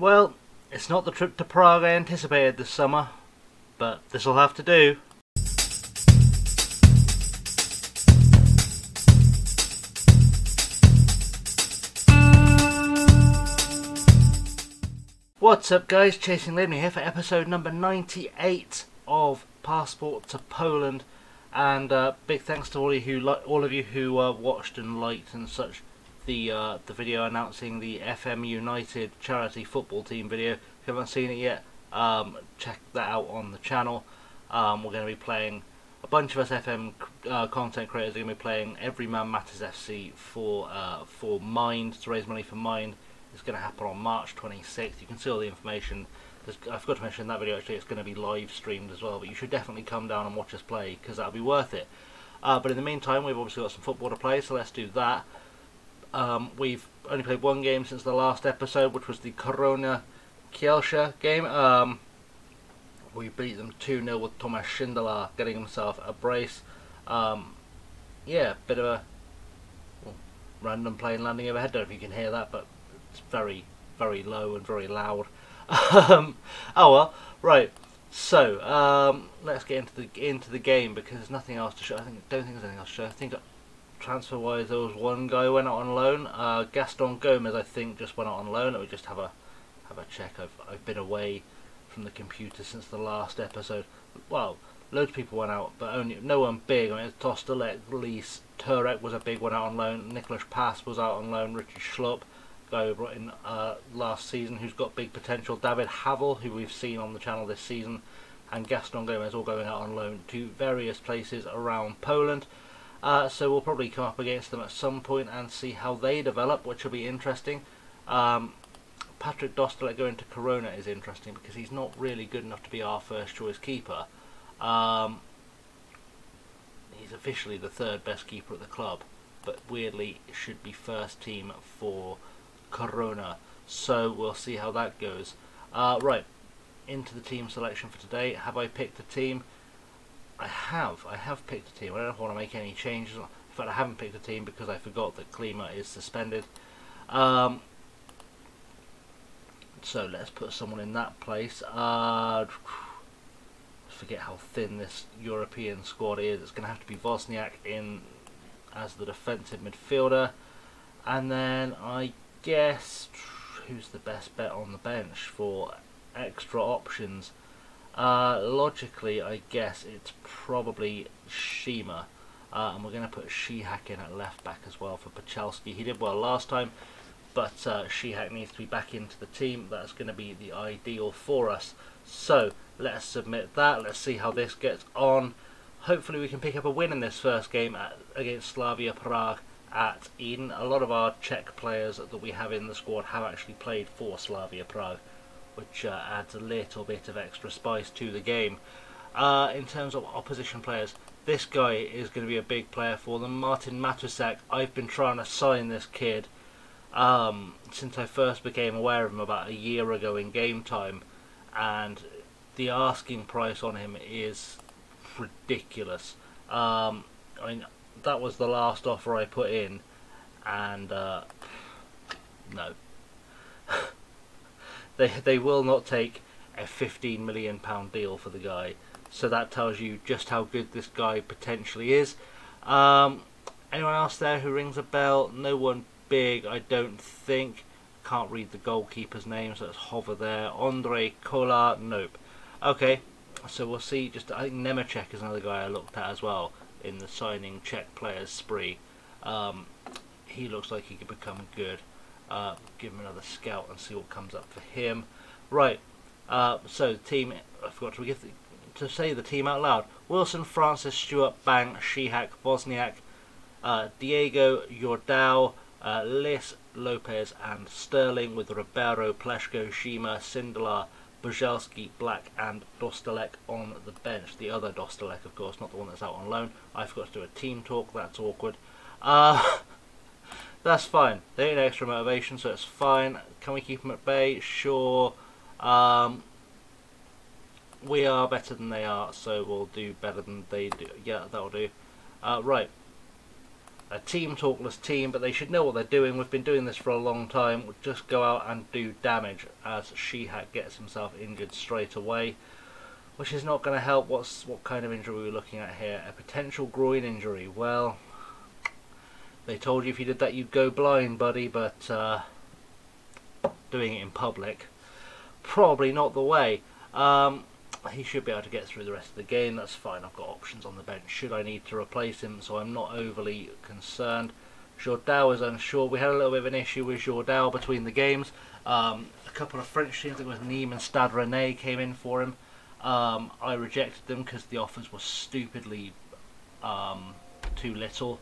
Well, it's not the trip to Prague I anticipated this summer, but this'll have to do. What's up guys, ChasingLamely here for episode number 98 of Passport to Poland, and big thanks to all of you who watched and liked and such the video announcing the FM United charity football team video. If you haven't seen it yet, check that out on the channel. We're going to be playing, a bunch of us FM content creators are going to be playing Every Man Matters FC for Mind, to raise money for Mind. It's going to happen on March 26th. You can see all the information. I forgot to mention in that video actually it's going to be live streamed as well, but you should definitely come down and watch us play because that'll be worth it. But in the meantime, we've obviously got some football to play, so let's do that. We've only played one game since the last episode, which was the Corona Kielce game. We beat them 2-0 with Tomasz Schindler getting himself a brace. Yeah, bit of a random plane landing overhead. Don't know if you can hear that, but it's very, very low and very loud. Oh well, right. So let's get into the game because there's nothing else to show. Don't think there's anything else to show. I think transfer-wise, there was one guy who went out on loan. Gaston Gomez, I think, just went out on loan. Let me just have a check. I've been away from the computer since the last episode. Well, loads of people went out, but no one big. I mean, Dostalek, Lise, Turek was a big one out on loan. Nicholas Pass was out on loan. Richard Schlupp, guy we brought in last season, who's got big potential. David Havel, who we've seen on the channel this season, and Gaston Gomez all going out on loan to various places around Poland. So we'll probably come up against them at some point and see how they develop, which will be interesting. Patrick Dostalek going to Corona is interesting because he's not really good enough to be our first choice keeper. He's officially the third best keeper at the club, but weirdly should be first team for Corona. So we'll see how that goes. Right, into the team selection for today. Have I picked a team? I have picked a team. I don't want to make any changes. In fact, I haven't picked a team because I forgot that Klima is suspended. So let's put someone in that place. Forget how thin this European squad is. It's going to have to be Wozniak in as the defensive midfielder, and then I guess who's the best bet on the bench for extra options? Logically, I guess it's probably Shima, and we're going to put Shihak in at left back as well for Pachalski. He did well last time, but Shihak needs to be back into the team. That's going to be the ideal for us. So let's submit that. Let's see how this gets on. Hopefully we can pick up a win in this first game against Slavia Prague at Eden. A lot of our Czech players that we have in the squad have actually played for Slavia Prague, which adds a little bit of extra spice to the game. In terms of opposition players, this guy is going to be a big player for them. Martin Matusak. I've been trying to sign this kid since I first became aware of him about a year ago in game time, and the asking price on him is ridiculous. I mean, that was the last offer I put in, and no. They will not take a £15 million deal for the guy, so that tells you just how good this guy potentially is. Anyone else there who rings a bell? No one big, I don't think. Can't read the goalkeeper's name, so let's hover there. Andrei Kolar, nope. Okay, so we'll see. I think Nemecek is another guy I looked at as well in the signing Czech players spree. He looks like he could become good. Give him another scout and see what comes up for him. Right, so the team, I forgot to say the team out loud. Wilson, Francis, Stewart, Bang, Shihak, Wozniak, Diego, Jordao, Lis, Lopez and Sterling, with Ribeiro, Pleshko, Shima, Sindelar, Bujelski, Black and Dostalek on the bench. The other Dostalek, of course, not the one that's out on loan. I forgot to do a team talk, that's awkward. That's fine. They need extra motivation, so it's fine. Can we keep them at bay? Sure. We are better than they are, so we'll do better than they do. Yeah, that'll do. Right. a team talkless team, but they should know what they're doing. We've been doing this for a long time. We'll just go out and do damage as Shihak gets himself injured straight away, which is not going to help. What kind of injury are we looking at here? A potential groin injury. Well, they told you if you did that you'd go blind, buddy, but doing it in public, probably not the way. He should be able to get through the rest of the game. That's fine. I've got options on the bench should I need to replace him, so I'm not overly concerned. Jourdao is unsure. We had a little bit of an issue with Jourdao between the games. A couple of French teams, I think it was Nîmes and Stade Rennais, came in for him. I rejected them because the offers were stupidly too little,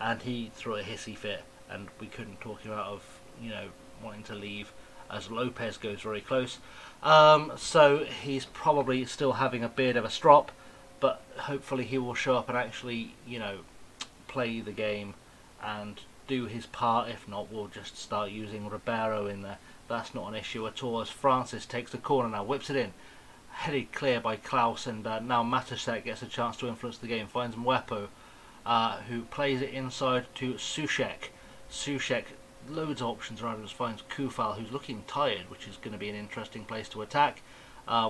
and he threw a hissy fit, and we couldn't talk him out of, you know, wanting to leave, as Lopez goes very close. So he's probably still having a bit of a strop, but hopefully he will show up and actually, you know, play the game and do his part. If not, we'll just start using Ribeiro in there. That's not an issue at all, as Francis takes the corner now, whips it in, headed clear by Klaus, and now Matusek gets a chance to influence the game, finds Mwepo, who plays it inside to Soucek. Soucek, loads of options around him, finds Kufal, who's looking tired, which is going to be an interesting place to attack.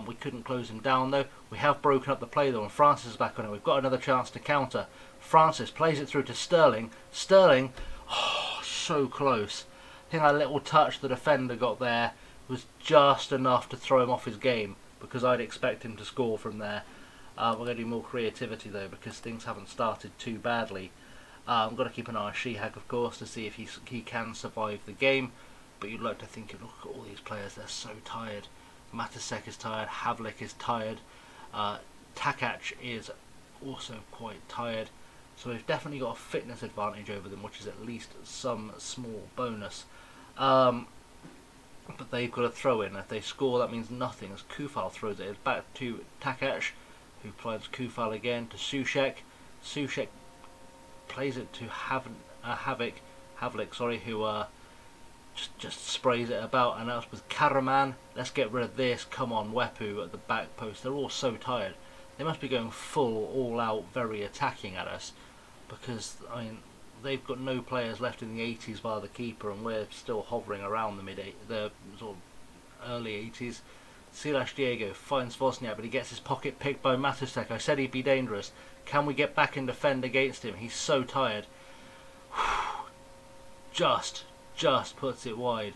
We couldn't close him down though. We have broken up the play though, and Francis is back on it. We've got another chance to counter. Francis plays it through to Sterling. Sterling, oh, so close. I think that little touch the defender got there was just enough to throw him off his game, because I'd expect him to score from there. We're going to do more creativity though, because things haven't started too badly. I've got to keep an eye on Shihak, of course, to see if he can survive the game. But you'd like to think, look at all these players, they're so tired. Matusek is tired, Havlik is tired, Takac is also quite tired. So we've definitely got a fitness advantage over them, which is at least some small bonus. But they've got to throw in. If they score, that means nothing, as Kufal throws it back to Takac, who plays Kufal again to Soucek. Soucek plays it to Havlik, who just sprays it about, and that's with Karaman. Let's get rid of this. Come on, Mwepo at the back post. They're all so tired. They must be going full, all-out, very attacking at us, because I mean they've got no players left in the 80s bar the keeper, and we're still hovering around the sort of early 80s. Silas Diego finds Wozniak, but he gets his pocket picked by Matusek. I said he'd be dangerous. Can we get back and defend against him? He's so tired. Just puts it wide.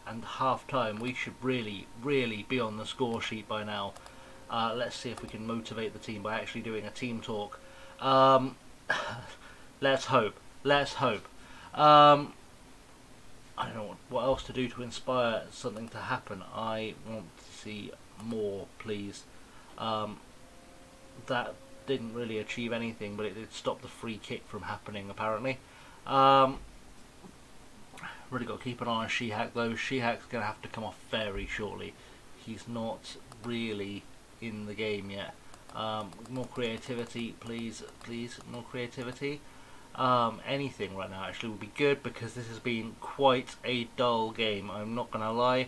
And half time, we should really be on the score sheet by now. Let's see if we can motivate the team by actually doing a team talk. Let's hope. I don't know what else to do to inspire something to happen. I want to see more, please. That didn't really achieve anything, but it did stop the free kick from happening, apparently. Really got to keep an eye on Shihak though. Shihak's going to have to come off very shortly. He's not really in the game yet. More creativity, please, more creativity. Anything right now actually would be good, because this has been quite a dull game, I'm not going to lie.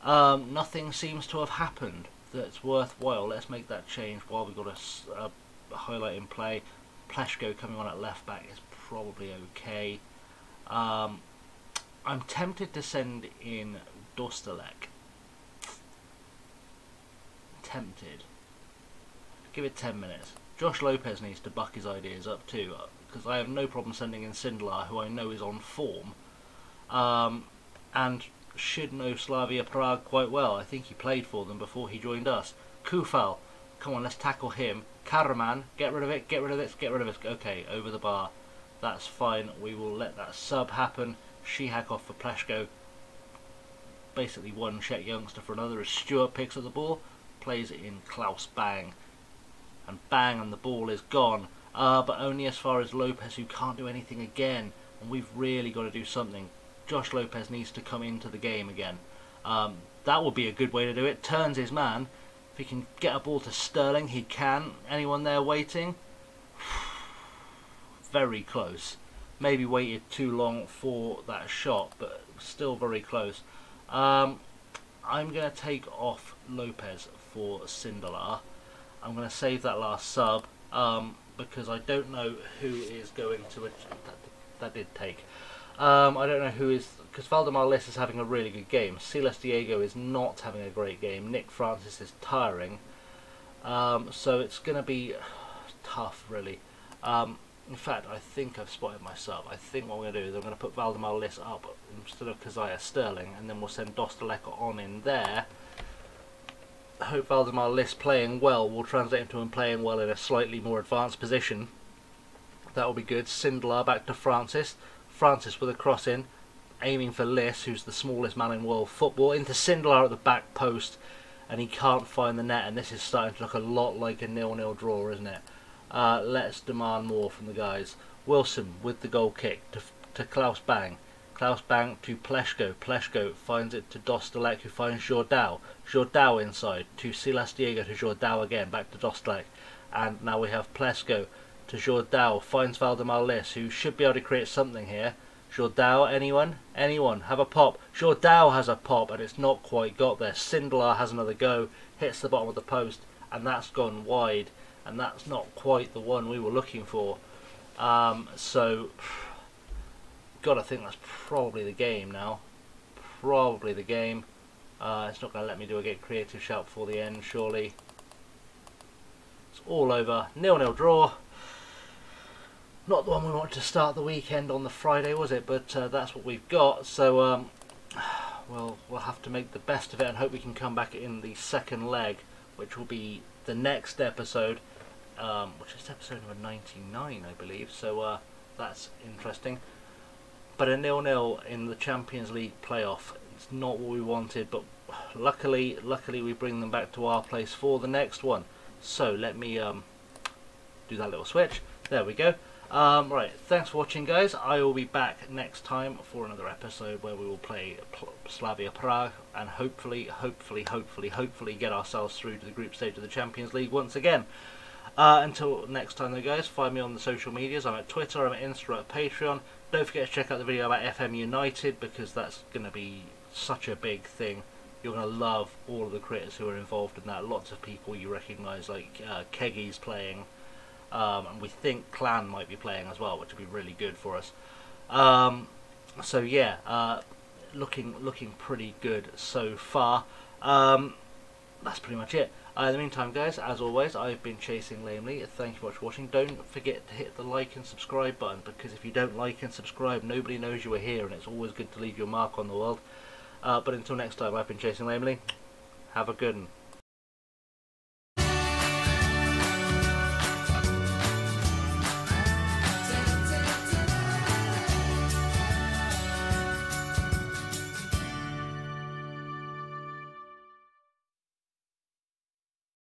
Nothing seems to have happened that's worthwhile. Let's make that change while we've got a highlight in play. Pleshko coming on at left back is probably okay. I'm tempted to send in Dostalek. Tempted. Give it 10 minutes. Josh Lopez needs to buck his ideas up too, because I have no problem sending in Sindelar, who I know is on form, and should know Slavia Prague quite well. I think he played for them before he joined us. Kufal, come on, let's tackle him. Karaman, get rid of it, get rid of this, get rid of it. Okay, over the bar. That's fine, we will let that sub happen. Shihak off for Pleshko. Basically one Czech youngster for another, as Stewart picks up the ball, plays it in Klaus, bang. And bang, and the ball is gone. But only as far as Lopez, who can't do anything again. And we've really got to do something. Josh Lopez needs to come into the game again. That would be a good way to do it. Turns his man. If he can get a ball to Sterling, he can. Anyone there waiting? Very close. Maybe waited too long for that shot, but still very close. I'm going to take off Lopez for Sindelar. I'm going to save that last sub, because I don't know who is going to that did take. I don't know who is, because Valdemar Liss is having a really good game. Silas Diego is not having a great game. Nick Francis is tiring. So it's going to be tough, really. In fact, I think I've spotted myself. I think what we're going to do is I'm going to put Valdemar Liss up instead of Kazaya Sterling, and then we'll send Dostaleka on in there. I hope Valdemar Liss playing well will translate into him playing well in a slightly more advanced position. That will be good. Sindelar back to Francis. Francis with a cross in, aiming for Liss, who's the smallest man in world football, into Sindelar at the back post, and he can't find the net, and this is starting to look a lot like a 0-0 draw, isn't it? Let's demand more from the guys. Wilson with the goal kick to Klaus Bang. Klaus Bang to Pleshko. Pleshko finds it to Dostalek, who finds Jordao. Jordao inside to Silas Diego, to Jordao again, back to Dostalek. And now we have Pleshko to Jordao, finds Valdemar Liss, who should be able to create something here. Jordao, anyone? Anyone? Have a pop. Jordao has a pop, and it's not quite got there. Sindelar has another go, hits the bottom of the post, and that's gone wide. And that's not quite the one we were looking for. So, gotta think that's probably the game now. Probably the game. It's not going to let me do a get creative shout before the end, surely. It's all over. 0-0 draw. Not the one we wanted to start the weekend on the Friday, was it? But that's what we've got. So we'll have to make the best of it and hope we can come back in the second leg, which will be the next episode, which is episode number 99, I believe. So that's interesting. But a 0-0 in the Champions League playoff. It's not what we wanted, but luckily we bring them back to our place for the next one. So let me do that little switch. There we go. Right, thanks for watching, guys. I will be back next time for another episode where we will play Slavia Prague and hopefully get ourselves through to the group stage of the Champions League once again. Until next time, though, guys, find me on the social medias. I'm at Twitter, I'm at Insta, at Patreon. Don't forget to check out the video about FM United, because that's going to be such a big thing. You're going to love all of the creators who are involved in that. Lots of people you recognise, like Keggy's playing. And we think Clan might be playing as well, which would be really good for us. So yeah, looking pretty good so far. That's pretty much it. In the meantime, guys, as always, I've been Chasing Lamely. Thank you very much for watching. Don't forget to hit the like and subscribe button, because if you don't like and subscribe, nobody knows you are here, and it's always good to leave your mark on the world. But until next time, I've been Chasing Lamely. Have a good one.